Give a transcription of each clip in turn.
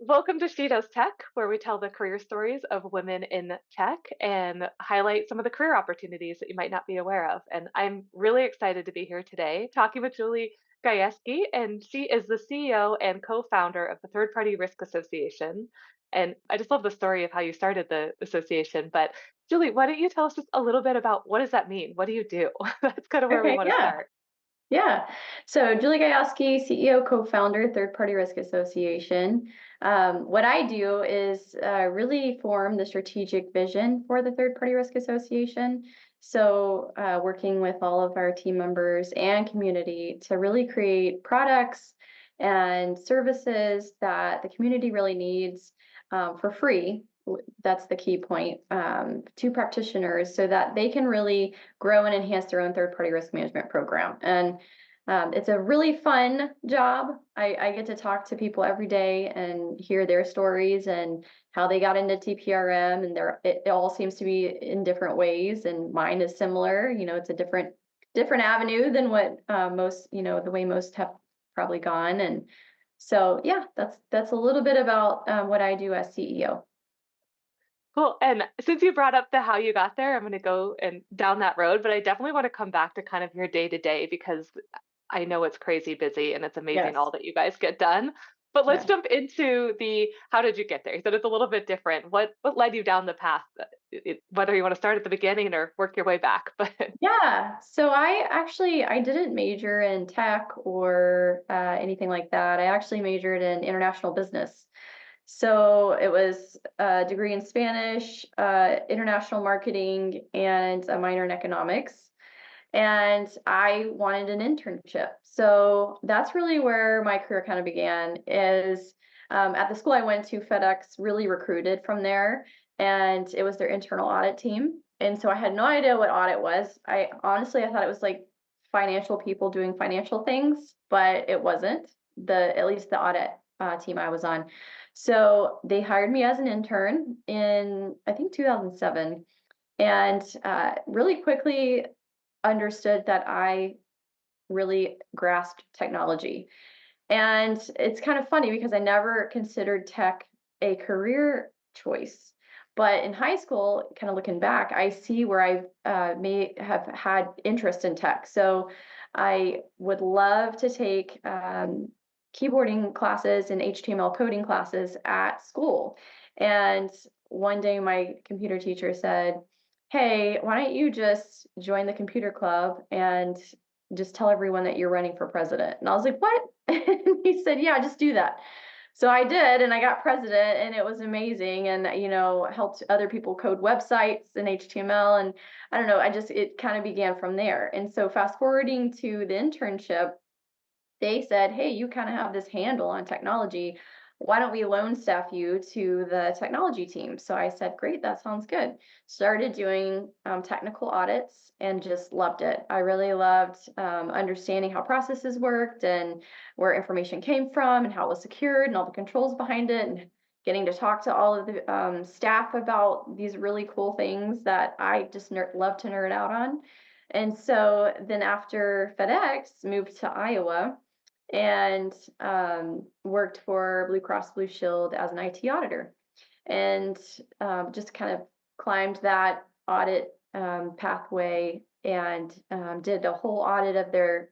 Welcome to She Does Tech, where we tell the career stories of women in tech and highlight some of the career opportunities that you might not be aware of. And I'm really excited to be here today talking with Julie Gaiaschi, and she is the CEO and co-founder of the Third Party Risk Association. And I just love the story of how you started the association. But Julie, why don't you tell us just a little bit about what does that mean? What do you do? That's kind of where we Okay, want to yeah, start. yeah. So Julie Gaiaschi, CEO, co-founder, Third Party Risk Association. What I do is really form the strategic vision for the Third Party Risk Association. So working with all of our team members and community to really create products and services that the community really needs for free. That's the key point to practitioners so that they can really grow and enhance their own third-party risk management program. And it's a really fun job. I get to talk to people every day and hear their stories and how they got into TPRM, and it all seems to be in different ways. And mine is similar. It's a different avenue than what most, the way most have probably gone. And so, yeah, that's a little bit about what I do as CEO. Cool. And since you brought up the how you got there, I'm going to go and down that road, but I definitely want to come back to kind of your day to day because I know it's crazy busy and it's amazing all Yes. that you guys get done. But let's Yeah. jump into the how did you get there? You said it's a little bit different. What led you down the path? Whether you want to start at the beginning or work your way back, but Yeah, so I didn't major in tech or anything like that. I actually majored in international business. So it was a degree in Spanish, international marketing, and a minor in economics. And I wanted an internship. So that's really where my career kind of began. Is at the school I went to, FedEx really recruited from there, and it was their internal audit team. And so I had no idea what audit was. I thought it was like financial people doing financial things, but it wasn't. At least the audit team I was on. So they hired me as an intern in I think 2007, and really quickly understood that I really grasped technology. And it's kind of funny because I never considered tech a career choice. But in high school, kind of looking back, I see where I may have had interest in tech. So I would love to take keyboarding classes and HTML coding classes at school. And one day my computer teacher said, "Hey, why don't you just join the computer club and just tell everyone that you're running for president?" And I was like, "What?" And he said, "Yeah, just do that." So I did, and I got president, and it was amazing. And helped other people code websites in HTML, and I don't know. It kind of began from there. And so fast forwarding to the internship, they said, "Hey, you kind of have this handle on technology. Why don't we loan staff you to the technology team?" So I said, "Great, that sounds good." Started doing technical audits and just loved it. I really loved understanding how processes worked and where information came from and how it was secured and all the controls behind it, and getting to talk to all of the staff about these really cool things that I just love to nerd out on. And so then after FedEx, moved to Iowa and worked for Blue Cross Blue Shield as an IT auditor, and just kind of climbed that audit pathway and did a whole audit of their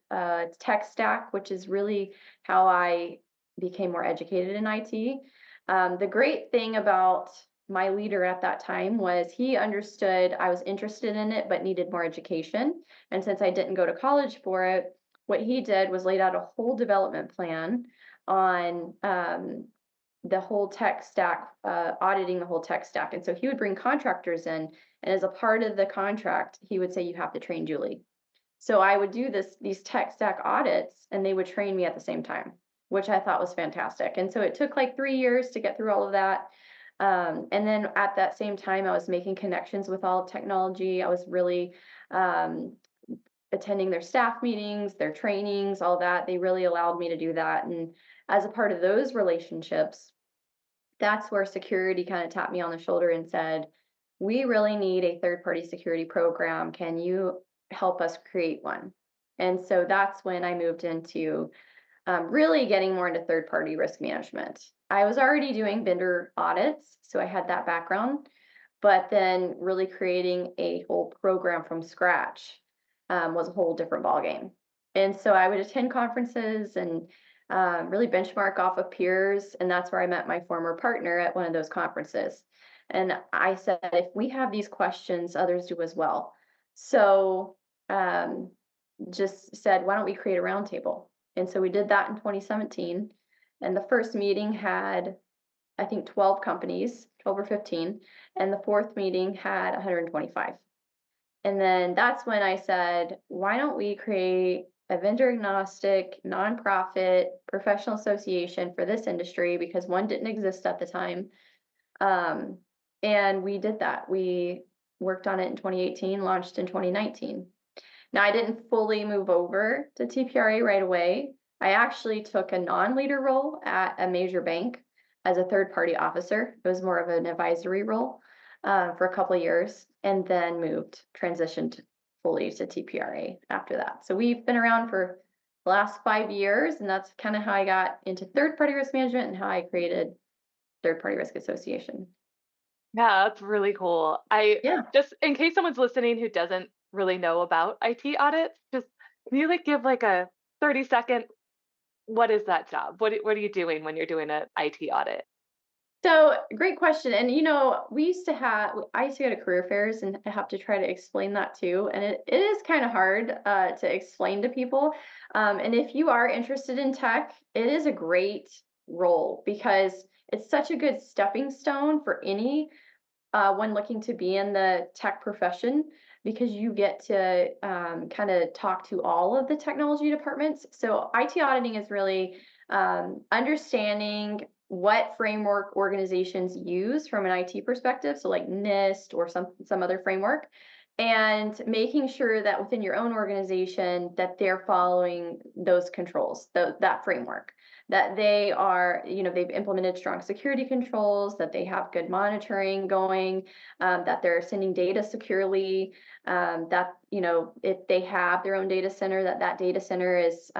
tech stack, which is really how I became more educated in IT. The great thing about my leader at that time was he understood I was interested in it but needed more education. And since I didn't go to college for it, what he did was laid out a whole development plan on the whole tech stack, auditing the whole tech stack. And so he would bring contractors in, and as a part of the contract, he would say, "You have to train Julie." So I would do these tech stack audits, and they would train me at the same time, which I thought was fantastic. And so it took like 3 years to get through all of that. And then at that same time, I was making connections with all of technology. I was really um, attending their staff meetings, their trainings, all that. They really allowed me to do that. And as a part of those relationships, that's where security kind of tapped me on the shoulder and said, "We really need a third party security program. Can you help us create one?" And so that's when I moved into really getting more into third-party risk management. I was already doing vendor audits, so I had that background, but then really creating a whole program from scratch was a whole different ballgame. And so I would attend conferences and really benchmark off of peers, and that's where I met my former partner at one of those conferences. And I said, if we have these questions, others do as well. So um, just said, why don't we create a roundtable? And so we did that in 2017. And the first meeting had, I think, 12 companies, 12 or 15. And the fourth meeting had 125. And then that's when I said, why don't we create a vendor agnostic, nonprofit, professional association for this industry? Because one didn't exist at the time. Um, and we did that. We worked on it in 2018, launched in 2019. Now, I didn't fully move over to TPRA right away. I actually took a non-leader role at a major bank as a third-party officer. It was more of an advisory role for a couple of years, and then transitioned fully to TPRA after that. So we've been around for the last 5 years, and that's kind of how I got into third-party risk management and how I created Third-Party Risk Association. Yeah, that's really cool. I Yeah. just in case someone's listening who doesn't really know about IT audits, just can you like give like a 30-second what is that job? What are you doing when you're doing an IT audit? So great question. And I used to go to career fairs and I have to try to explain that too. And it is kind of hard to explain to people. And if you are interested in tech, it is a great role because it's such a good stepping stone for any when looking to be in the tech profession because you get to kind of talk to all of the technology departments. So IT auditing is really understanding what framework organizations use from an IT perspective, so like NIST or some other framework, and making sure that within your own organization that they're following those controls, that framework, that they are, they've implemented strong security controls, that they have good monitoring going, that they're sending data securely, that, if they have their own data center, that data center is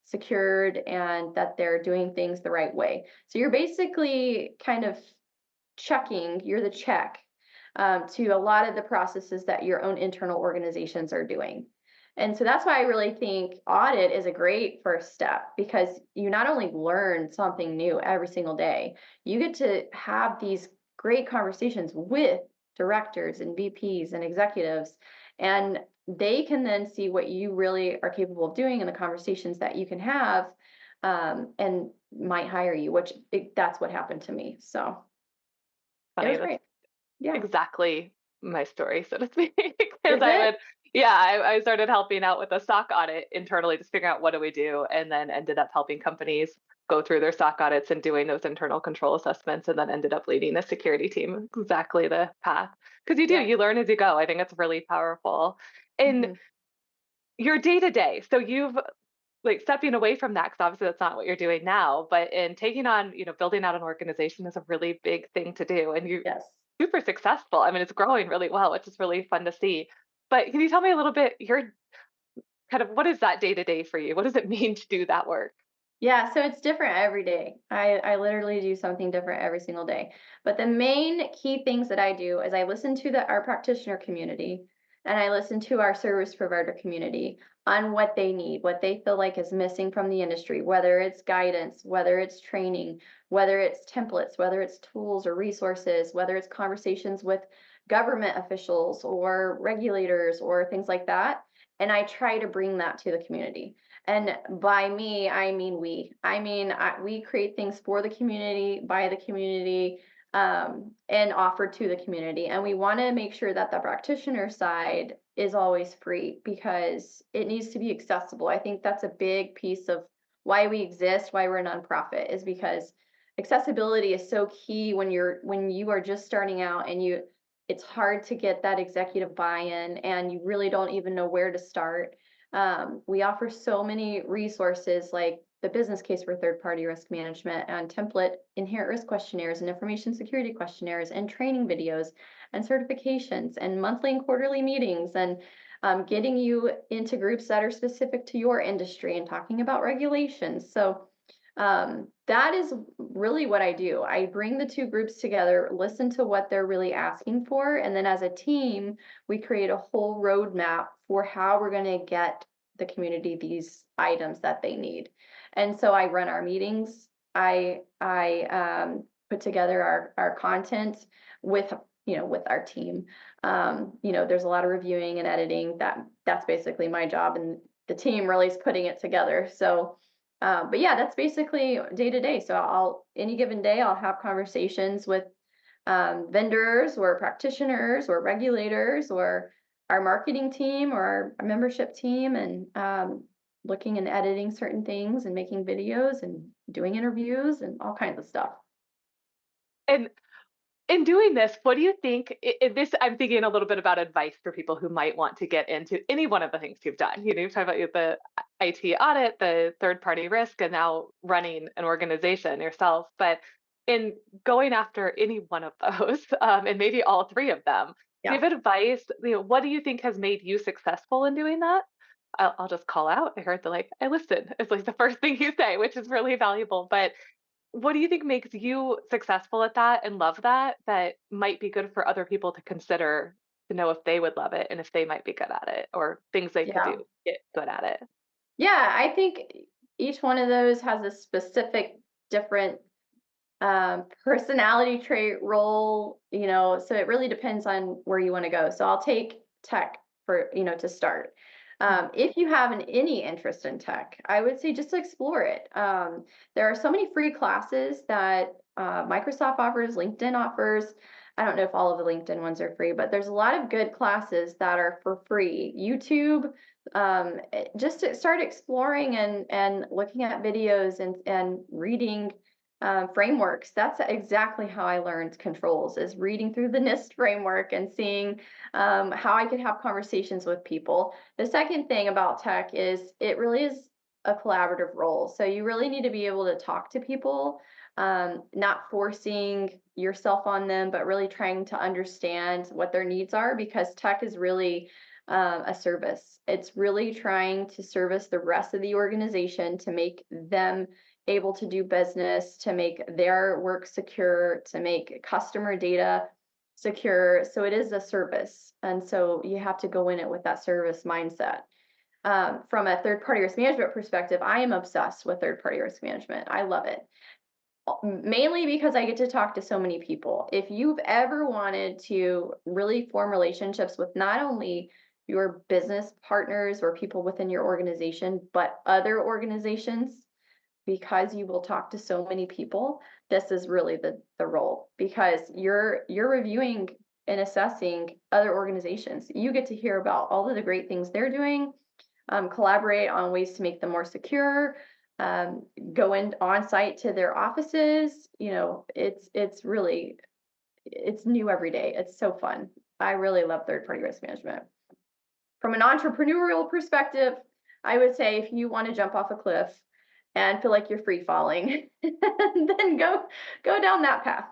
secured and that they're doing things the right way. So you're basically kind of you're the check to a lot of the processes that your own internal organizations are doing. And so that's why I really think audit is a great first step because you not only learn something new every single day, you get to have these great conversations with directors and VPs and executives, and they can then see what you really are capable of doing and the conversations that you can have, and might hire you, that's what happened to me. So it Funny, was that's great. Yeah. exactly my story, so to speak. Because Is it? I started helping out with a SOC audit internally, just figuring out what do we do, and then ended up helping companies go through their SOC audits and doing those internal control assessments, and then ended up leading the security team. Exactly the path. Because Yeah. you learn as you go. I think it's really powerful. In Mhm. your day to day, so you've like stepping away from that, because obviously that's not what you're doing now, but in taking on, building out an organization is a really big thing to do. And you Yes. super successful. I mean, it's growing really well, which is really fun to see. But can you tell me a little bit your kind of what is that day to day for you? What does it mean to do that work? Yeah, so it's different every day. I literally do something different every single day. But the main key things that I do is I listen to our practitioner community and I listen to our service provider community on what they need, what they feel like is missing from the industry, whether it's guidance, whether it's training, whether it's templates, whether it's tools or resources, whether it's conversations with government officials or regulators or things like that. And I try to bring that to the community. And by me, I mean we. We create things for the community, by the community, and offered to the community. And we want to make sure that the practitioner side is always free because it needs to be accessible. I think that's a big piece of why we exist, why we're a nonprofit, is because accessibility is so key when you are just starting out and it's hard to get that executive buy-in and you really don't even know where to start. We offer so many resources like the business case for third-party risk management and template inherent risk questionnaires and information security questionnaires and training videos and certifications and monthly and quarterly meetings. And getting you into groups that are specific to your industry and talking about regulations. So that is really what I do. I bring the two groups together, listen to what they're really asking for, and then as a team, we create a whole roadmap for how we're going to get the community these items that they need. And so I run our meetings. I put together our content with with our team. There's a lot of reviewing and editing. That's basically my job, and the team really is putting it together. So but yeah, that's basically day to day. So I'll any given day I'll have conversations with vendors or practitioners or regulators or our marketing team or our membership team, and looking and editing certain things and making videos and doing interviews and all kinds of stuff. And in doing this, what do you think? This, I'm thinking a little bit about advice for people who might want to get into any one of the things you've done. You've talked about the IT audit, the third party risk, and now running an organization yourself. But in going after any one of those, and maybe all three of them, do you Yeah. have advice? What do you think has made you successful in doing that? I'll just call out. I heard I listened. It's like the first thing you say, which is really valuable. But what do you think makes you successful at that and love that, that might be good for other people to consider, to know if they would love it and if they might be good at it, or things they could do Yeah. to get good at it? Yeah, I think each one of those has a specific different personality trait, role, so it really depends on where you want to go. So I'll take tech for, to start. Mhm. If you have any interest in tech, I would say just explore it. There are so many free classes that Microsoft offers, LinkedIn offers. I don't know if all of the LinkedIn ones are free, but there's a lot of good classes that are for free. YouTube, just to start exploring and looking at videos and reading frameworks. That's exactly how I learned controls, is reading through the NIST framework and seeing how I could have conversations with people. The second thing about tech is it really is a collaborative role. So you really need to be able to talk to people, not forcing yourself on them, but really trying to understand what their needs are, because tech is really a service. It's really trying to service the rest of the organization to make them able to do business, to make their work secure, to make customer data secure. So it is a service. And so you have to go in it with that service mindset. From a third party risk management perspective, I am obsessed with third party risk management. I love it. Mainly because I get to talk to so many people. If you've ever wanted to really form relationships with not only your business partners or people within your organization, but other organizations, because you will talk to so many people, this is really the role, because you're reviewing and assessing other organizations. You get to hear about all of the great things they're doing, collaborate on ways to make them more secure, um, go in on site to their offices. It's really it's new every day. It's so fun. I really love third party risk management. From an entrepreneurial perspective, I would say if you want to jump off a cliff and feel like you're free falling, then go down that path.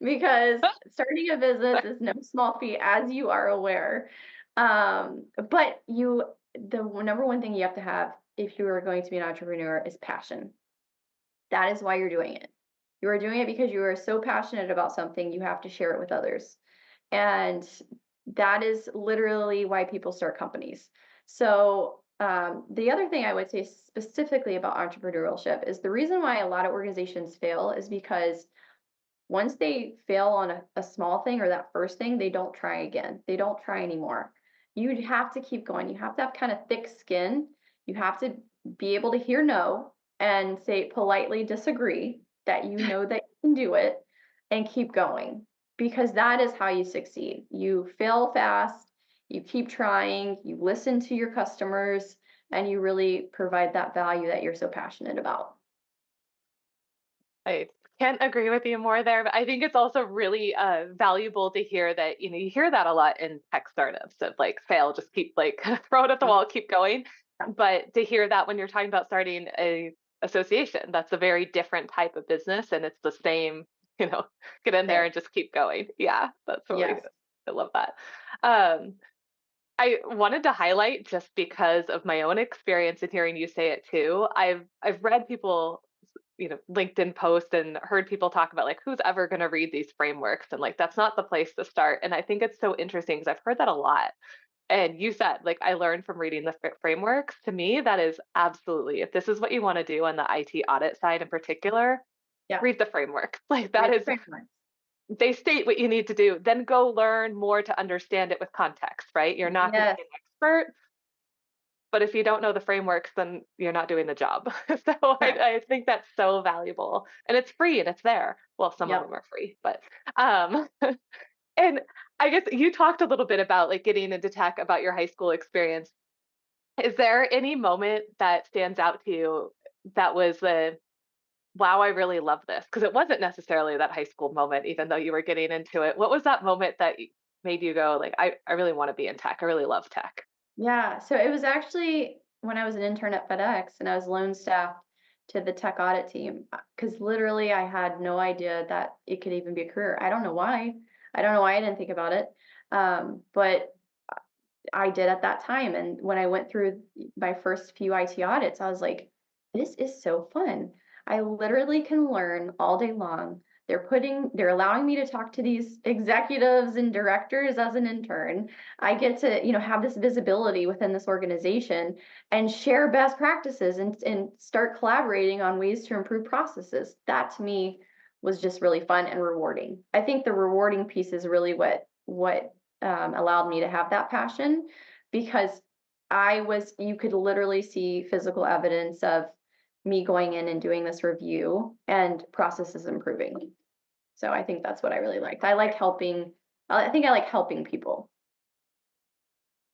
Because starting a business is no small feat, as you are aware. But the number one thing you have to have if you are going to be an entrepreneur is passion. That is why you're doing it. You are doing it because you are so passionate about something, you have to share it with others. And that is literally why people start companies. So, the other thing I would say specifically about entrepreneurship is the reason why a lot of organizations fail is because once they fail on a small thing or that first thing, they don't try again. They don't try anymore. You have to keep going. You have to have kind of thick skin. You have to be able to hear no and say politely disagree, that you know that you can do it, and keep going, because that is how you succeed. You fail fast, you keep trying, you listen to your customers, and you really provide that value that you're so passionate about. I can't agree with you more there, but I think it's also really valuable to hear that, you hear that a lot in tech startups of like fail, just keep like throw it at the Yeah. wall, keep going. But to hear that when you're talking about starting a association, that's a very different type of business, and it's the same, you know, get in there Thing. and just keep going. Yeah, that's really Yes. good. I love that. Um, I wanted to highlight just because of my own experience and hearing you say it too. I've read people, LinkedIn posts and heard people talk about like who's ever going to read these frameworks and like that's not the place to start. And I think it's so interesting because I've heard that a lot. And you said like I learned from reading the frameworks. To me, that is absolutely if this is what you want to do on the IT audit side in particular, Yeah, read the framework. Like that read the is frameworks. they state what you need to do, then go learn more to understand it with context, right? You're not going to Yes, be an expert, but if you don't know the frameworks, then you're not doing the job. So correct. I think that's so valuable. And it's free and it's there. Well, some of Yep. them are free, but um and I guess you talked a little bit about like getting into tech about your high school experience. Is there any moment that stands out to you that was the wow, I really love this? Because it wasn't necessarily that high school moment, even though you were getting into it. What was that moment that made you go, like, I really want to be in tech? I really love tech. Yeah, so it was actually when I was an intern at FedEx and I was loan staff to the tech audit team. Because literally I had no idea that it could even be a career. I don't know why. I don't know why I didn't think about it. But I did at that time. And when I went through my first few IT audits, I was like, this is so fun. I literally can learn all day long. They're allowing me to talk to these executives and directors as an intern. I get to, have this visibility within this organization and share best practices and start collaborating on ways to improve processes. That to me was just really fun and rewarding. I think the rewarding piece is really what allowed me to have that passion because you could literally see physical evidence of me going in and doing this review and processes improving. So I think that's what I really liked. I think I like helping people.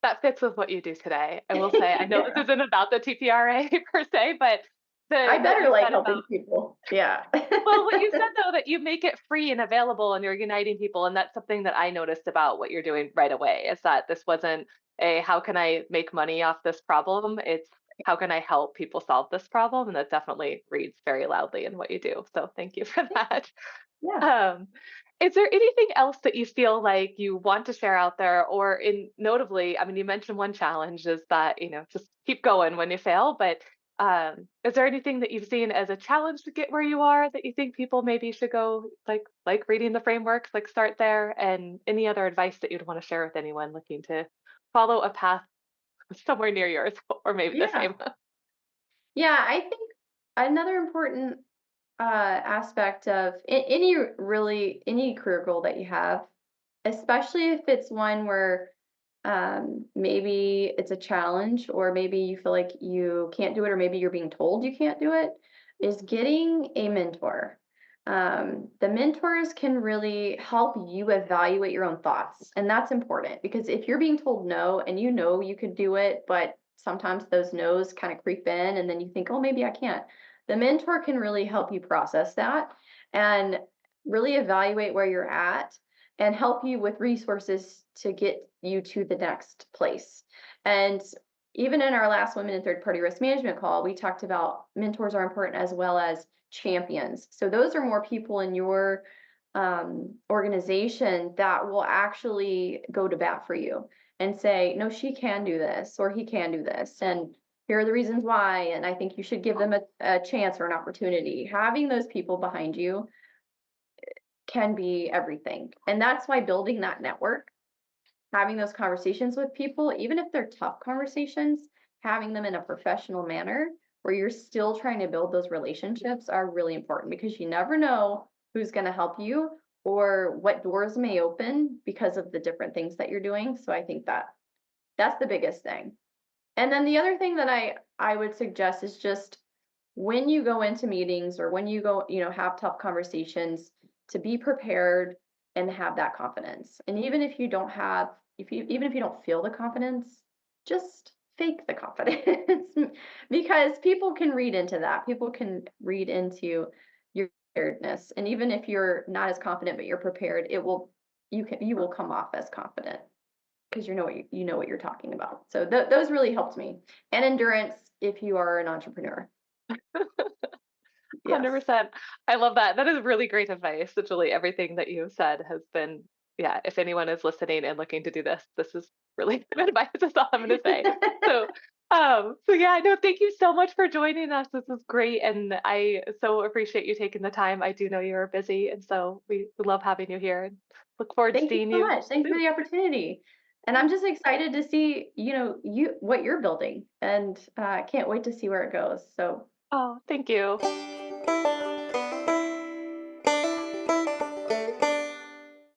That fits with what you do today. I will say, I know this Yeah. isn't about the TPRA per se, but I the what better you like said helping about people. Yeah. well, what you said though, that you make it free and available and you're uniting people, and that's something that I noticed about what you're doing right away, is that this wasn't a how can I make money off this problem? It's how can I help people solve this problem? And that definitely reads very loudly in what you do. So thank you for that. Yeah. Um, is there anything else that you feel like you want to share out there, or in notably, I mean, you mentioned one challenge is that, just keep going when you fail, but is there anything that you've seen as a challenge to get where you are that you think people maybe should go like reading the frameworks, like start there, and any other advice that you'd want to share with anyone looking to follow a path somewhere near yours or maybe the Yeah. same? Yeah. I think another important aspect of any career goal that you have, especially if it's one where maybe it's a challenge or maybe you feel like you can't do it or maybe you're being told you can't do it, is getting a mentor. The mentors can really help you evaluate your own thoughts, and that's important because if you're being told no and you know you could do it, but sometimes those no's kind of creep in and then you think, oh, maybe I can't. The mentor can really help you process that and really evaluate where you're at and help you with resources to get you to the next place. And even in our last Women in Third Party Risk Management call, we talked about mentors are important as well as champions. So those are more people in your organization that will actually go to bat for you and say, no, she can do this or he can do this. And here are the reasons why. And I think you should give them a chance or an opportunity. Having those people behind you can be everything. And that's why building that network, having those conversations with people, even if they're tough conversations, having them in a professional manner where you're still trying to build those relationships are really important because you never know who's going to help you or what doors may open because of the different things that you're doing. So I think that's the biggest thing. And then the other thing that I would suggest is just when you go into meetings or when you go, have tough conversations, to be prepared and have that confidence. And even if you don't have, if you even if you don't feel the confidence, just fake the confidence because people can read into that. People can read into your preparedness. And even if you're not as confident but you're prepared, you will come off as confident because you know what you're talking about. So those really helped me. And endurance if you are an entrepreneur. Yes. 100%. I love that. That is really great advice. Literally everything that you said has been yeah, if anyone is listening and looking to do this, this is really good advice. That's all I'm going to say. So, so yeah, no, thank you so much for joining us. This is great, and I so appreciate you taking the time. I do know you're busy, and so we love having you here. And look forward to Thank you seeing so you much. Thank you for soon. the opportunity. And Yeah. I'm just excited to see, you what you're building, and can't wait to see where it goes. So Oh, thank you.